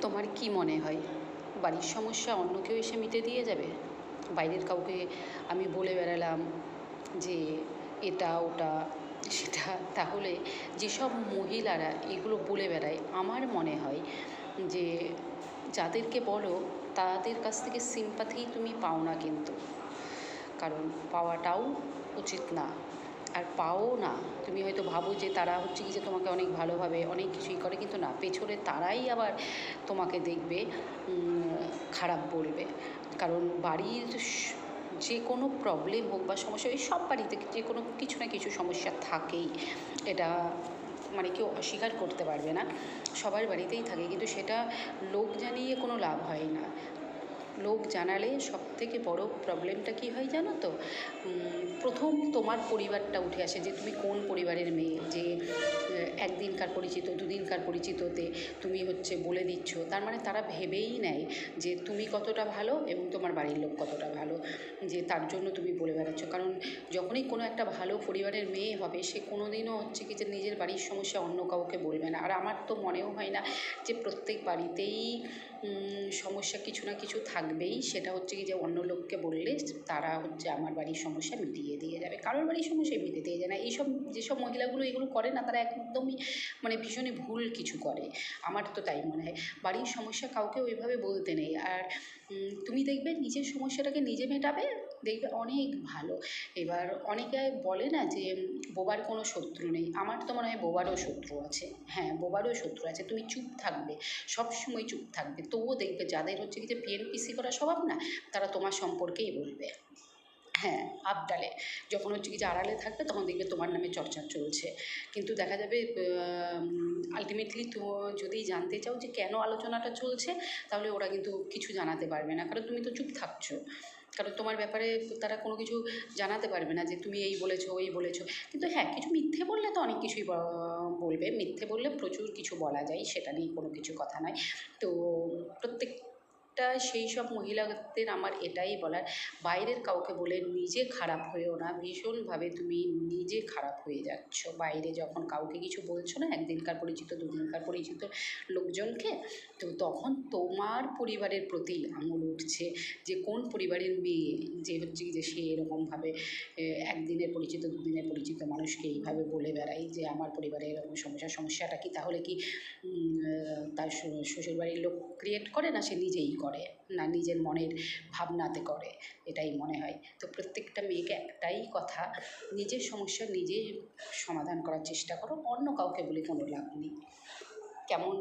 তোমার কি মনে হয় বাড়ির সমস্যা অন্য কেউ এসে মিটে দিয়ে যাবে? বাইরের কাউকে আমি বলে বেড়ালাম যে এটা ওটা সেটা, তাহলে যেসব মহিলারা এগুলো বলে বেড়ায় আমার মনে হয় যে যাদেরকে বলো তাদের কাছ থেকে সিম্প্যাথি তুমি পাও না কিন্তু, কারণ পাওয়াটাও উচিত না। আর পাও না, তুমি হয়তো ভাবো যে তারা হচ্ছে কি যে তোমাকে অনেক ভালোভাবে অনেক কিছুই করে, কিন্তু না, পেছনে তারাই আবার তোমাকে দেখবে খারাপ বলবে। কারণ বাড়ির যে কোনো প্রবলেম হোক বা সমস্যা, এই সব বাড়িতে যে কোনো কিছু না কিছু সমস্যা থাকেই, এটা মানে কেউ অস্বীকার করতে পারবে না, সবার বাড়িতেই থাকে। কিন্তু সেটা লোক জানিয়ে কোনো লাভ হয় না। লোক জানালে সবথেকে বড় প্রবলেমটা কী হয় জানো তো? প্রথম তোমার পরিবারটা উঠে আসে, যে তুমি কোন পরিবারের মেয়ে, যে একদিনকার পরিচিত দুদিনকার পরিচিততে তুমি হচ্ছে বলে দিচ্ছ, তার মানে তারা ভেবেই নেয় যে তুমি কতটা ভালো এবং তোমার বাড়ির লোক কতটা ভালো, যে তার জন্য তুমি বলে বেড়াচ্ছ। কারণ যখনই কোনো একটা ভালো পরিবারের মেয়ে হবে, সে কোনো দিনও হচ্ছে কি যে নিজের বাড়ির সমস্যা অন্য কাউকে বলবে না। আর আমার তো মনেও হয় না যে প্রত্যেক বাড়িতেই সমস্যা কিছু না কিছু থাকবেই, সেটা হচ্ছে কি যে অন্য লোককে বললে তারা হচ্ছে আমার বাড়ির সমস্যা মিটিয়ে দিয়ে যাবে। কারোর বাড়ির সমস্যা মিটিয়ে দিয়ে যায় না। এইসব যেসব মহিলাগুলো এগুলো করে না, তারা একদমই মানে ভীষণই ভুল কিছু করে, আমার তো তাই মনে হয়। বাড়ির সমস্যা কাউকে ওইভাবে বলতে নেই। আর তুমি দেখবে নিজের সমস্যাটাকে নিজে মেটাবে, দেখবে অনেক ভালো। এবার অনেকে বলে না যে বোবার কোনো শত্রু নেই, আমার তো মনে হয় বোবারও শত্রু আছে। হ্যাঁ, বোবারও শত্রু আছে। তুমি চুপ থাকবে, সবসময় চুপ থাকবে, তবুও দেখবে যাদের হচ্ছে কি যে পিএনপিসি করা স্বভাব না, তারা তোমার সম্পর্কেই বলবে। হ্যাঁ, আবডালে যখন হচ্ছে কি যে আড়ালে থাকবে, তখন দেখবে তোমার নামে চর্চা চলছে। কিন্তু দেখা যাবে আলটিমেটলি তো যদি জানতে চাও যে কেন আলোচনাটা চলছে, তাহলে ওরা কিন্তু কিছু জানাতে পারবে না, কারণ তুমি তো চুপ থাকছো। কারণ তোমার ব্যাপারে তারা কোনো কিছু জানাতে পারবে না যে তুমি এই বলেছো ওই বলেছো। কিন্তু হ্যাঁ, কিছু মিথ্যে বললে তো অনেক কিছুই বলবে। মিথ্যে বললে প্রচুর কিছু বলা যায়, সেটা নিয়ে কোনো কিছু কথা নয়। তো প্রত্যেকটা সেই সব মহিলাদের আমার এটাই বলার, বাইরের কাউকে বলে নিজে খারাপ হয়েও না। ভীষণভাবে তুমি নিজে খারাপ হয়ে যাচ্ছ বাইরে যখন কাউকে কিছু বলছো না, একদিনকার পরিচিত দুদিনকার পরিচিত লোকজনকে। তো তখন তোমার পরিবারের প্রতি আঙুল উঠছে যে কোন পরিবারের মেয়ে যে হচ্ছে কি যে সে এরকমভাবে একদিনের পরিচিত দুদিনের পরিচিত মানুষকে এইভাবে বলে বেড়ায় যে আমার পরিবারে এরকম সমস্যাটা কি তাহলে কি তার শ্বশুরবাড়ির লোক ক্রিয়েট করে, না সে নিজেই করে, না নিজের মনের ভাবনাতে করে? এটাই মনে হয়। তো প্রত্যেকটা মেয়েকে একটাই কথা, নিজের সমস্যা নিজে সমাধান করার চেষ্টা করো, অন্য কাউকে বলে কোনো লাভ নেই। কেমন?